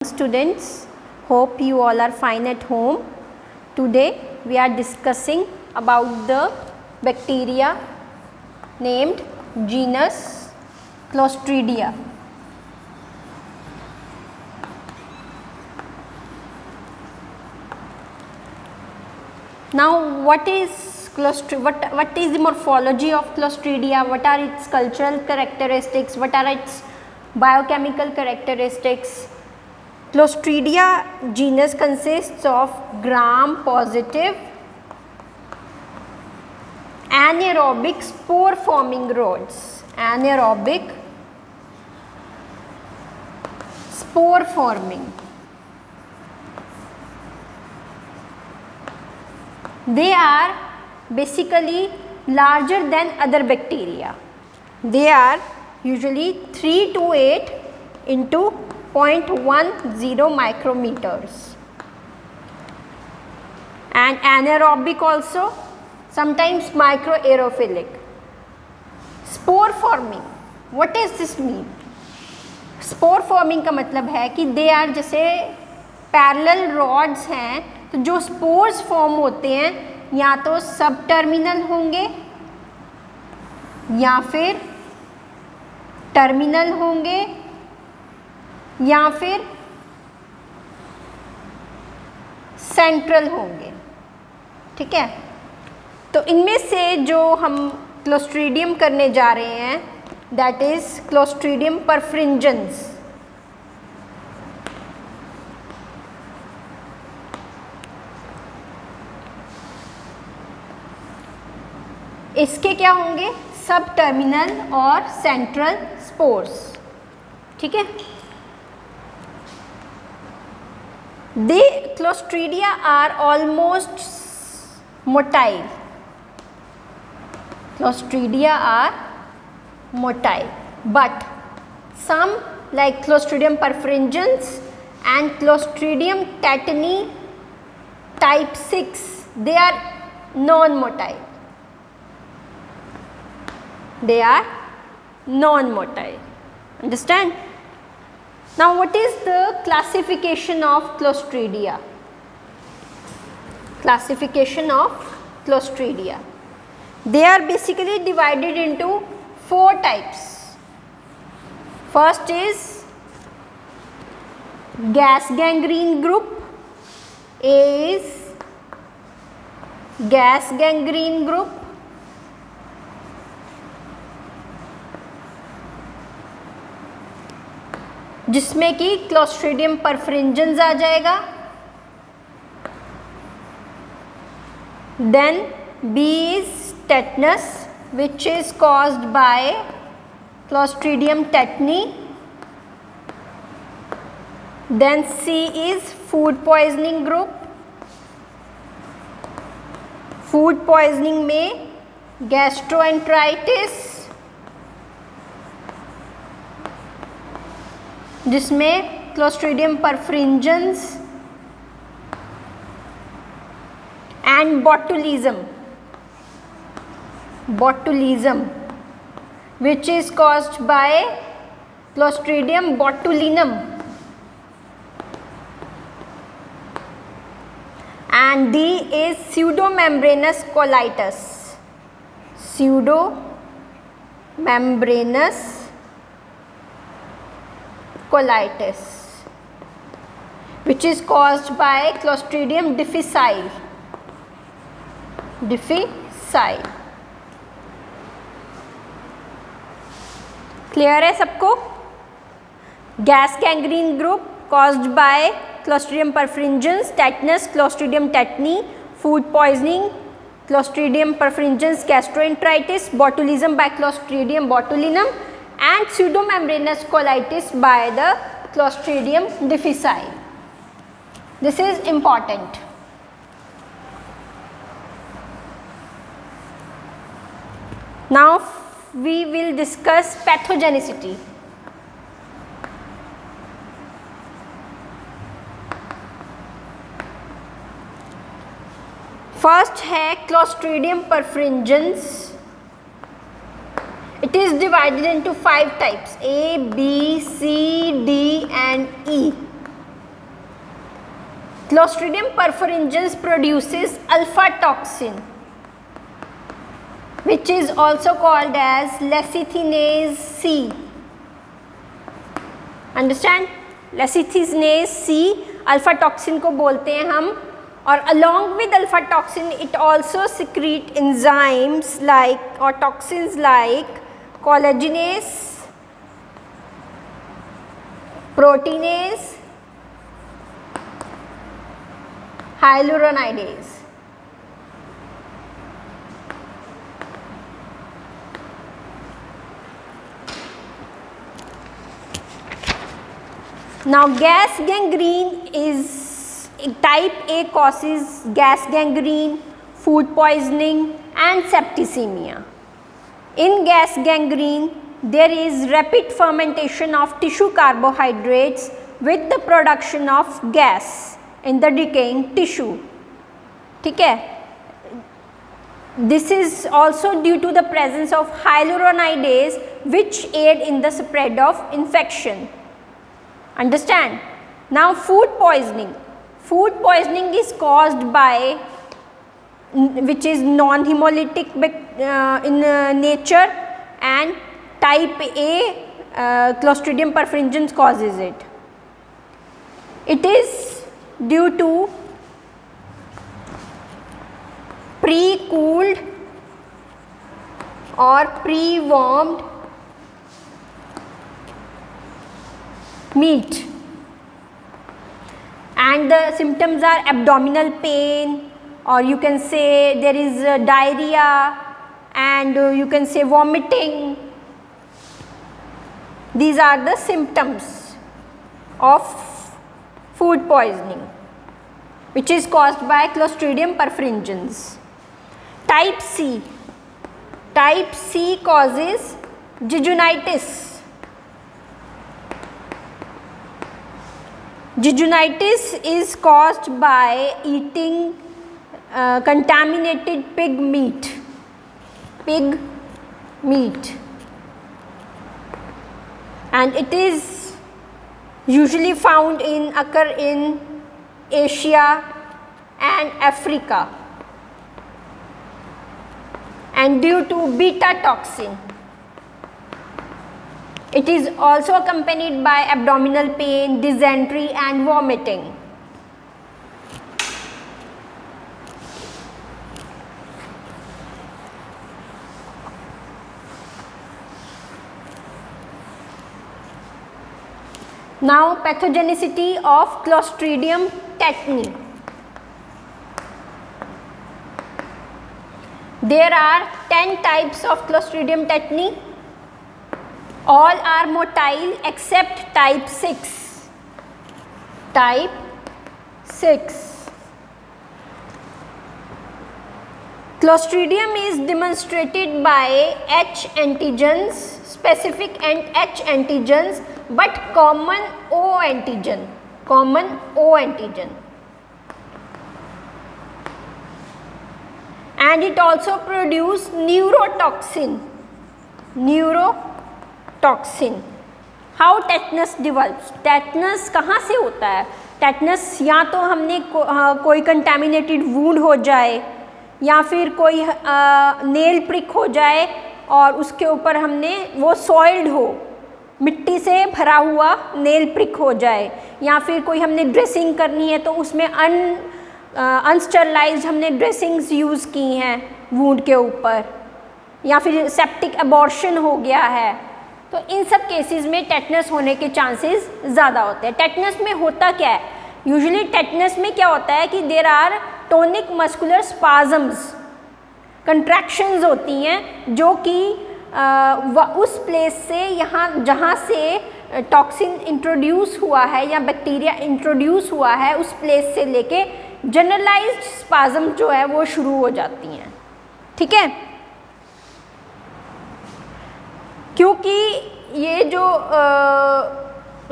Students, hope you all are fine at home. Today we are discussing about the bacteria named genus Clostridia. Now what is the morphology of Clostridia? What are its cultural characteristics? What are its biochemical characteristics? Clostridia genus consists of gram-positive anaerobic spore forming rods. Anaerobic spore forming. They are basically larger than other bacteria. They are usually 3 to 8 into 0.10 micrometers, and anaerobic also, sometimes microaerophilic. Spore forming, what does this mean? Spore forming का मतलब है कि they are जैसे parallel rods हैं, तो जो spores form होते हैं या तो सब टर्मिनल होंगे या फिर टर्मिनल होंगे या फिर सेंट्रल होंगे. ठीक है, तो इनमें से जो हम क्लोस्ट्रीडियम करने जा रहे हैं दैट इज क्लोस्ट्रीडियम परफ्रिंजेंस. इसके क्या होंगे? सब टर्मिनल और सेंट्रल स्पोर्स. ठीक है, The Clostridia are almost motile. Clostridia are motile, but some like Clostridium perfringens and Clostridium tetani type 6, they are non-motile. They are non-motile. Understand? Now what is the classification of Clostridia? Classification of Clostridia. They are basically divided into 4 types. First is gas gangrene group. A is gas gangrene group. जिसमें कि clostridium perfringens आ जाएगा. Then B is tetanus which is caused by Clostridium tetani. Then C is food poisoning group. Food poisoning में gastroenteritis, जिसमें Clostridium perfringens and botulism which is caused by Clostridium botulinum, and D is pseudomembranous colitis. Pseudomembranous colitis which is caused by Clostridium difficile. Clear है सबको? Gas gangrene group caused by Clostridium perfringens, tetanus Clostridium tetani, food poisoning Clostridium perfringens, gastroenteritis, botulism by Clostridium botulinum, and pseudomembranous colitis by the Clostridium difficile. This is important. Now we will discuss pathogenicity. First है Clostridium perfringens. It is divided into 5 types: A, B, C, D and E. Clostridium perfringens produces alpha toxin, which is also called as lecithinase C. Understand? Lecithinase C alpha toxin को बोलते हैं हम, और along with alpha toxin it also secrete enzymes like or toxins like collagenase, proteinase, hyaluronidase. Now gas gangrene is type A, causes gas gangrene, food poisoning and septicemia. In gas gangrene there is rapid fermentation of tissue carbohydrates with the production of gas in the decaying tissue. ठीक है? This is also due to the presence of hyaluronidase which aid in the spread of infection. Understand? Now food poisoning. Food poisoning is caused by, which is non-hemolytic in nature, and type A Clostridium perfringens causes it. It is due to pre-cooled or pre-warmed meat, and the symptoms are abdominal pain, or you can say there is diarrhea, and you can say vomiting. These are the symptoms of food poisoning which is caused by Clostridium perfringens. Type C. Type C causes jejunitis. Jejunitis is caused by eating contaminated pig meat. And it is usually occur in Asia and Africa, and due to beta toxin. It is also accompanied by abdominal pain, dysentery and vomiting. Now pathogenicity of Clostridium tetani. There are 10 types of Clostridium tetani. All are motile except type 6. Type 6. Clostridium is demonstrated by H antigens, specific and H antigens, but common O antigen. And it also produces neurotoxin. How tetanus develops? Tetanus कहाँ से होता है? Tetanus या तो हमने कोई contaminated wound हो जाए, या फिर कोई नेल प्रिक हो जाए और उसके ऊपर हमने वो सॉइल्ड हो, मिट्टी से भरा हुआ नेल प्रिक हो जाए, या फिर कोई हमने ड्रेसिंग करनी है तो उसमें अनस्टरलाइज्ड हमने ड्रेसिंग्स यूज़ की हैं वूंड के ऊपर, या फिर सेप्टिक अबॉर्शन हो गया है, तो इन सब केसेस में टेटनस होने के चांसेस ज़्यादा होते हैं। टेटनस में होता क्या है? यूजुअली टेटनस में क्या होता है कि there are tonic muscular spasms, contractions होती हैं जो कि उस प्लेस से जहाँ से टॉक्सिन इंट्रोड्यूस हुआ है या बैक्टीरिया इंट्रोड्यूस हुआ है उस प्लेस से लेके जनरलाइज्ड स्पाजम जो है वो शुरू हो जाती हैं। ठीक है, क्योंकि ये जो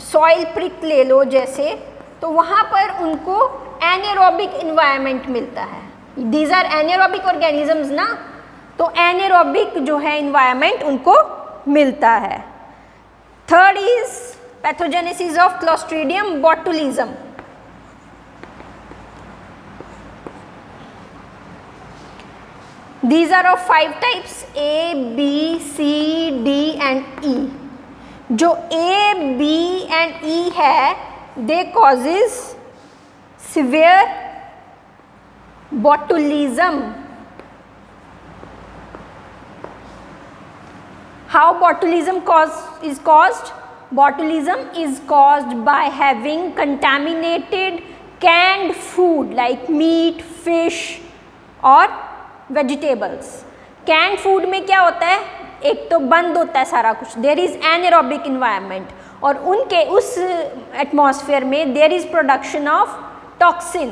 सॉइल प्रिक ले लो जैसे, तो वहाँ पर उनको एनेरोबिक इन्वायरमेंट मिलता है। दीज आर एनेरोबिक ऑर्गेनिजम्स ना, तो एनेरोबिक जो है इन्वायरमेंट उनको मिलता है। Third is pathogenesis of clostridium botulism. These are of 5 types A, B, C, D and E. जो A, B and E है they causes severe botulism. How botulism is caused? Botulism is caused by having contaminated canned food like meat, fish और vegetables. Canned food में क्या होता है, एक तो बंद होता है सारा कुछ, there is anaerobic environment, और उनके उस एटमॉस्फेयर में there is production of toxin,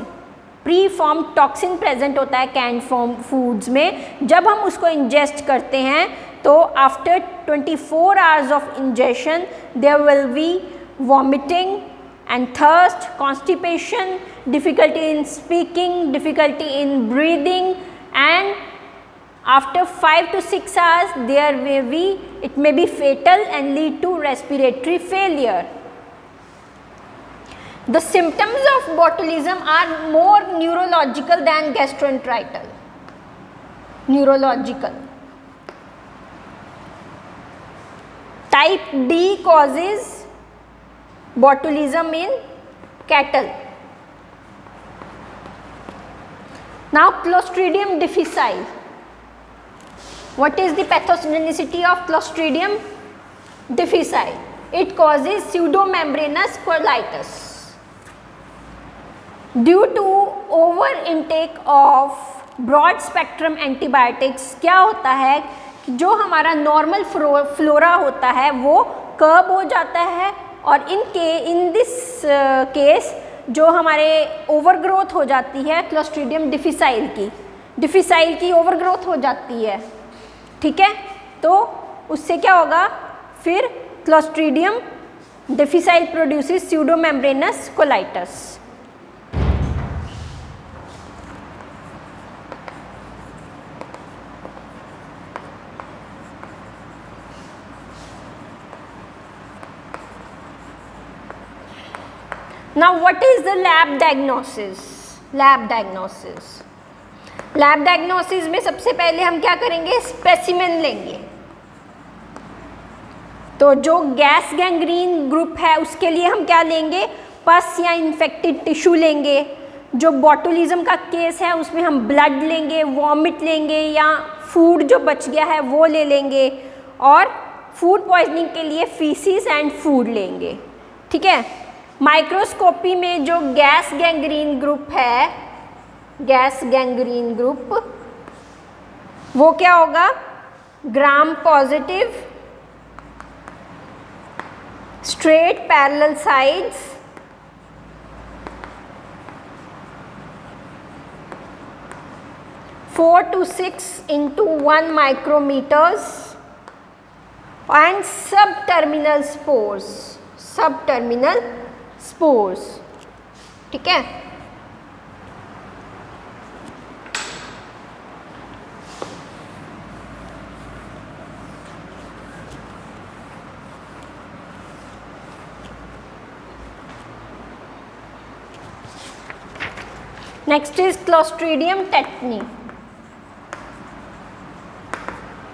pre form toxin present होता है कैंड फॉर्म फूड्स में. जब हम उसको इंजेस्ट करते हैं तो after 24 hours of ingestion there will be vomiting and thirst, constipation, difficulty in speaking, difficulty in breathing, and after 5 to 6 hours it may be fatal and lead to respiratory failure. The symptoms of botulism are more neurological than gastroenteritis. Neurological. Type D causes botulism in cattle. Now Clostridium difficile. What is the pathogenicity of Clostridium difficile? It causes pseudomembranous colitis. Due to over intake of broad spectrum antibiotics, क्या होता है कि जो हमारा normal flora होता है वो कर्ब हो जाता है, और इन दिस केस जो हमारे ओवरग्रोथ हो जाती है क्लोस्ट्रीडियम डिफिसाइल की ओवरग्रोथ हो जाती है. ठीक है, तो उससे क्या होगा, फिर Clostridium difficile produces pseudomembranous colitis. Now what is the lab diagnosis? Lab diagnosis में सबसे पहले हम क्या करेंगे, स्पेसिमेन लेंगे. तो जो गैस गैंग्रीन ग्रुप है उसके लिए हम क्या लेंगे, पस या इन्फेक्टेड टिश्यू लेंगे. जो बॉटुलिज्म का केस है उसमें हम ब्लड लेंगे, वॉमिट लेंगे, या फूड जो बच गया है वो ले लेंगे, और फूड पॉइजनिंग के लिए फीसिस एंड फूड लेंगे. ठीक है, माइक्रोस्कोपी में जो गैस गैंग्रीन ग्रुप है, गैस गैंग्रीन ग्रुप, वो क्या होगा, gram positive, straight parallel sides, 4 to 6 into 1 micrometers, and subterminal spores. ठीक है, नेक्स्ट इज क्लोस्ट्रीडियम टेटनी.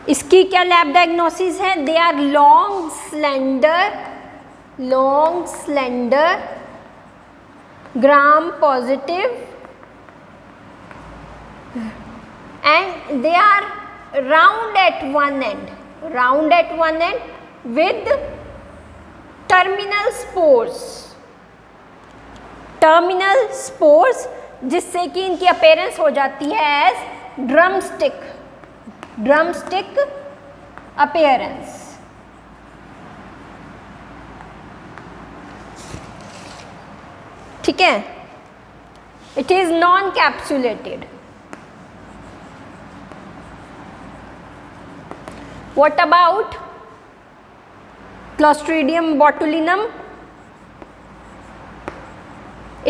इसकी क्या लैब डायग्नोसिस है, they are long slender gram positive and they are round at one end with terminal spores, जिससे कि इनकी appearance हो जाती है एज ड्रमस्टिक अपीयरेंस. ठीक है, it is non capsulated. What about clostridium botulinum?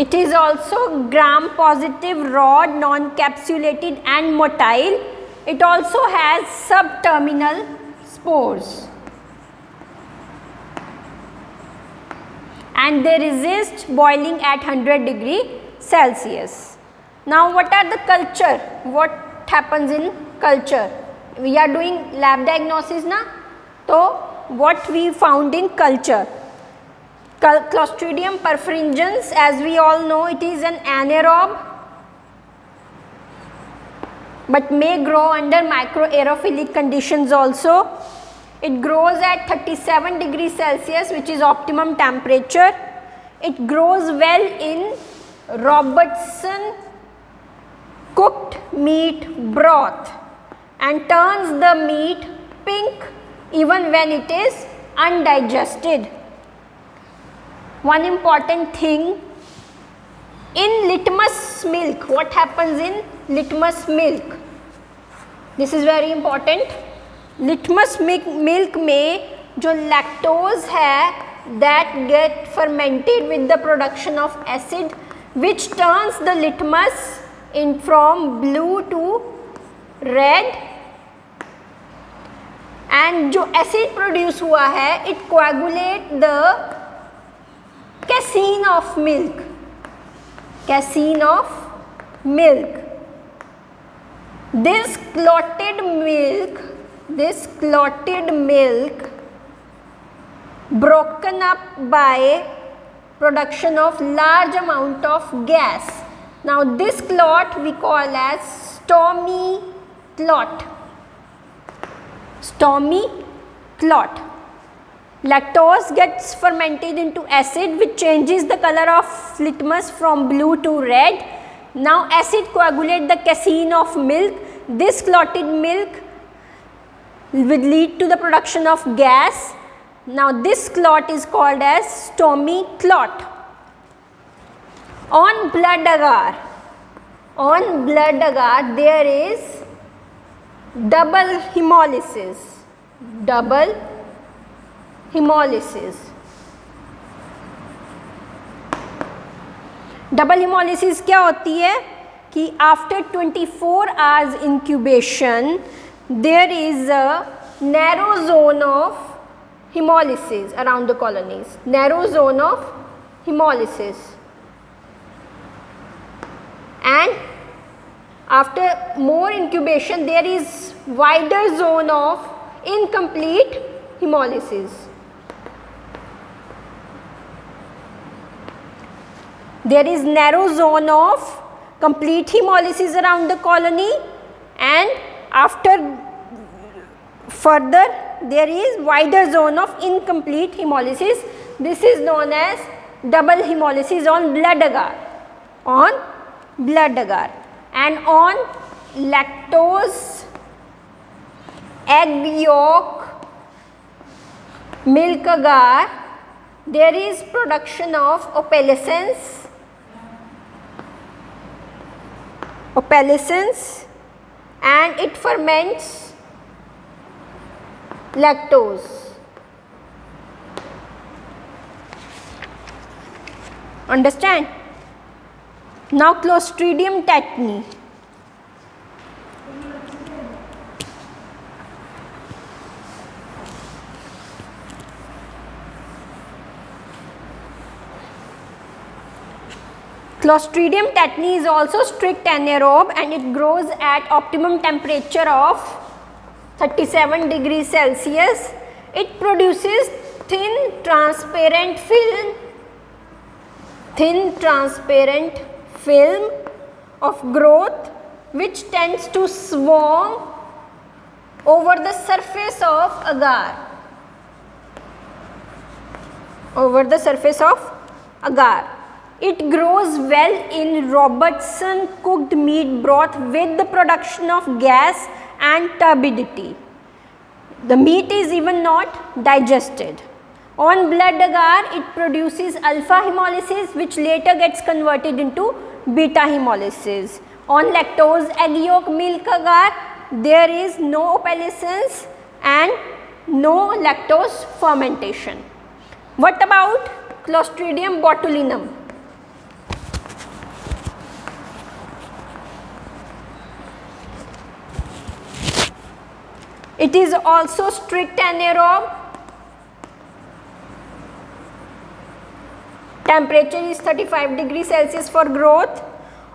It is also gram positive, rod, non-capsulated and motile. It also has subterminal spores and they resist boiling at 100 degree Celsius. Now what are the culture? What happens in culture. We are doing lab diagnosis na, तो what we found in culture. Clostridium perfringens, as we all know, it is an anaerobe but may grow under microaerophilic conditions also. It grows at 37 degrees Celsius, which is optimum temperature. It grows well in Robertson cooked meat broth and turns the meat pink even when it is undigested. One important thing, in litmus milk, what happens in litmus milk? This is very important. Litmus milk में जो lactose है, that get fermented with the production of acid, which turns the litmus in from blue to red, and जो acid produce हुआ है, it coagulate the casein of milk. Casein of milk. This clotted milk broken up by production of large amount of gas. Now this clot we call as stomy clot. Stomy clot. Lactose gets fermented into acid, which changes the color of litmus from blue to red. Now acid coagulate the casein of milk. This clotted milk will lead to the production of gas. Now this clot is called as stomy clot. On blood agar there is double hemolysis. Double hemolysis. Double hemolysis क्या होती है कि after 24 hours incubation there is a narrow zone of hemolysis around the colonies. Narrow zone of hemolysis. And after more incubation there is wider zone of incomplete hemolysis. There is narrow zone of complete hemolysis around the colony, and after further there is wider zone of incomplete hemolysis. This is known as double hemolysis on blood agar. On blood agar. And on lactose, egg yolk, milk agar, there is production of opalescence. Opalescence, and it ferments lactose. Understand? Now Clostridium tetani. Clostridium tetani is also strict anaerobe, and it grows at optimum temperature of 37 degrees Celsius. It produces thin transparent film of growth which tends to swarm over the surface of agar. Over the surface of agar. It grows well in Robertson cooked meat broth with the production of gas and turbidity. The meat is even not digested. On blood agar, it produces alpha hemolysis, which later gets converted into beta hemolysis. On lactose, egg yolk, milk agar, there is no opalescence and no lactose fermentation. What about Clostridium botulinum? It is also strict anaerobe. Temperature is 35 degrees Celsius for growth.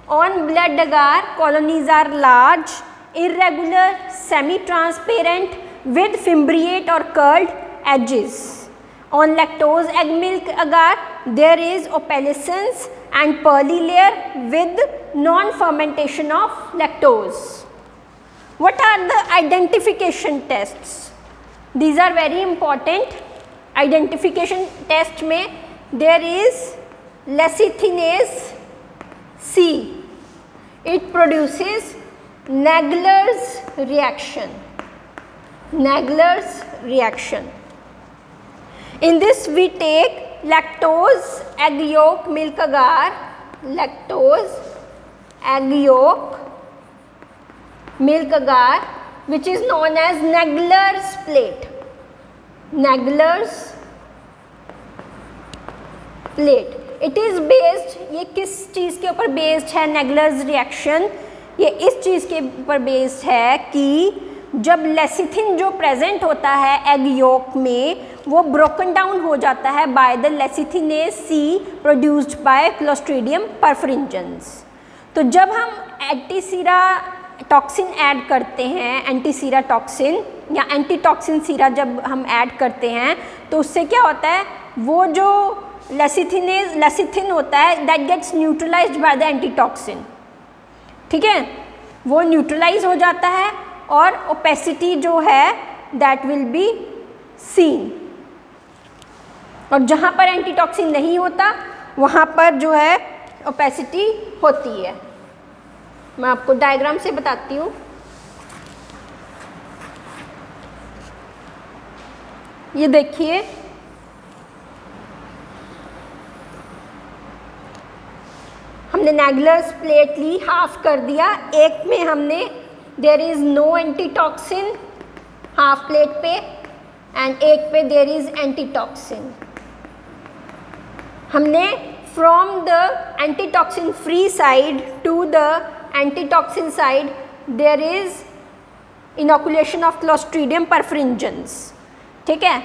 On blood agar, colonies are large irregular, semi-transparent with fimbriate or curled edges. On lactose egg milk agar, there is opalescence and pearly layer with non-fermentation of lactose. What are the identification tests? These are very important. Identification test में there is lecithinase C. It produces Naegler's reaction. Naegler's reaction. In this we take lactose egg yolk milk agar, lactose egg yolk milk agar, which is known as Naegler's plate. Naegler's plate. It is based, ये किस चीज़ के ऊपर based है Naegler's reaction? ये इस चीज़ के ऊपर based है कि जब लेसिथिन जो प्रेजेंट होता है एग योक में वो ब्रोकन डाउन हो जाता है by the lecithinase C produced by Clostridium perfringens. तो जब हम एंटीसीरा टॉक्सिन ऐड करते हैं, एंटीसीरा टॉक्सिन या एंटीटॉक्सिन सीरा जब हम ऐड करते हैं तो उससे क्या होता है, वो जो लेसिथिन होता है that gets neutralised by the antitoxin, ठीक है, वो न्यूट्रलाइज हो जाता है और ओपेसिटी जो है दैट विल बी सीन। और जहाँ पर एंटीटॉक्सिन नहीं होता वहाँ पर जो है ओपेसिटी होती है। मैं आपको डायग्राम से बताती हूँ। ये देखिए, हमने Naegler's प्लेट ली, हाफ कर दिया, एक में हमने there is no antitoxin half plate पे एंड एक पे देयर इज एंटीटॉक्सिन। हमने from the antitoxin free side to the antitoxin side there is inoculation of Clostridium perfringens, ठीक है।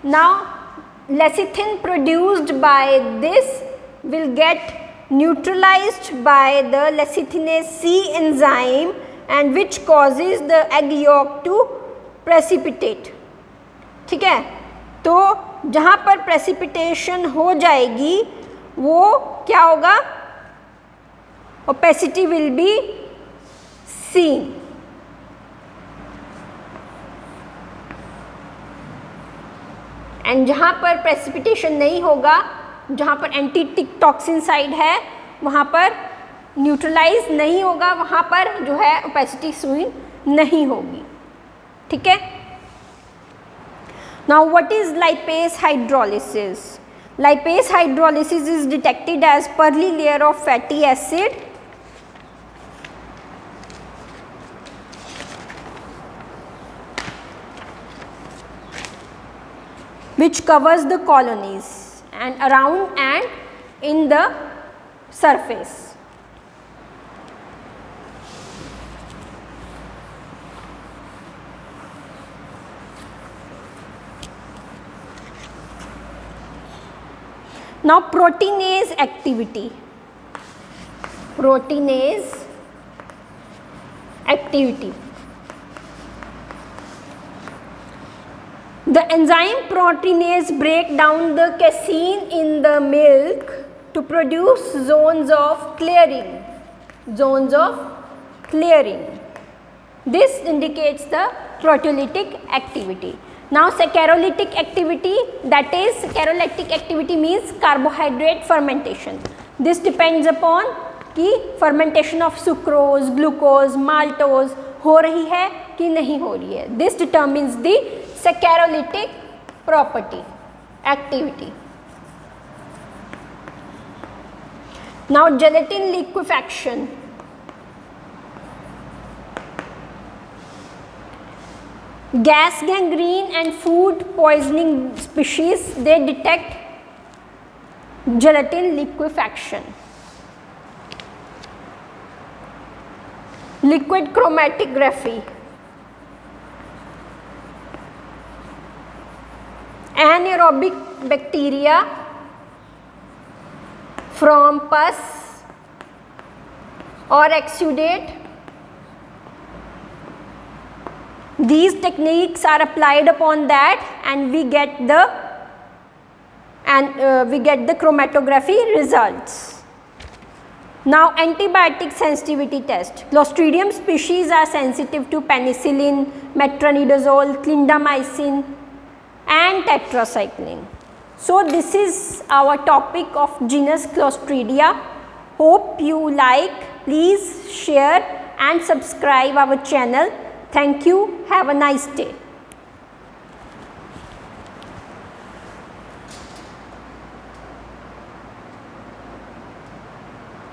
Now lecithin produced by this will get neutralized by the lecithinase C enzyme and which causes the egg yolk to precipitate, ठीक है। तो जहाँ पर precipitation हो जाएगी वो क्या होगा, opacity will be seen। And जहाँ पर precipitation नहीं होगा, जहाँ पर एंटीटॉक्सिन साइड है वहाँ पर न्यूट्रलाइज नहीं होगा, वहाँ पर जो है ओपेसिटी स्विंग नहीं होगी, ठीक है। Now what is lipase hydrolysis? Lipase hydrolysis is detected as pearly layer of fatty acid which covers the colonies and around and in the surface. Now proteinase activity. Proteinase activity. The enzyme proteinase break down the casein in the milk to produce zones of clearing. Zones of clearing. This indicates the proteolytic activity. Now saccharolytic activity, that is saccharolytic activity means carbohydrate fermentation. This depends upon कि fermentation of sucrose, glucose, maltose हो रही है कि नहीं हो रही है. This determines the saccharolytic property activity. Now gelatin liquefaction. Gas gangrene and food poisoning species, they detect gelatin liquefaction. Liquid chromatography. Anaerobic bacteria from pus or exudate These techniques are applied upon that, and we get the chromatography results. Now, antibiotic sensitivity test. Clostridium species are sensitive to penicillin, metronidazole, clindamycin and tetracycline. So, this is our topic of genus Clostridia. Hope you like. Please share and subscribe our channel. Thank you. Have a nice day.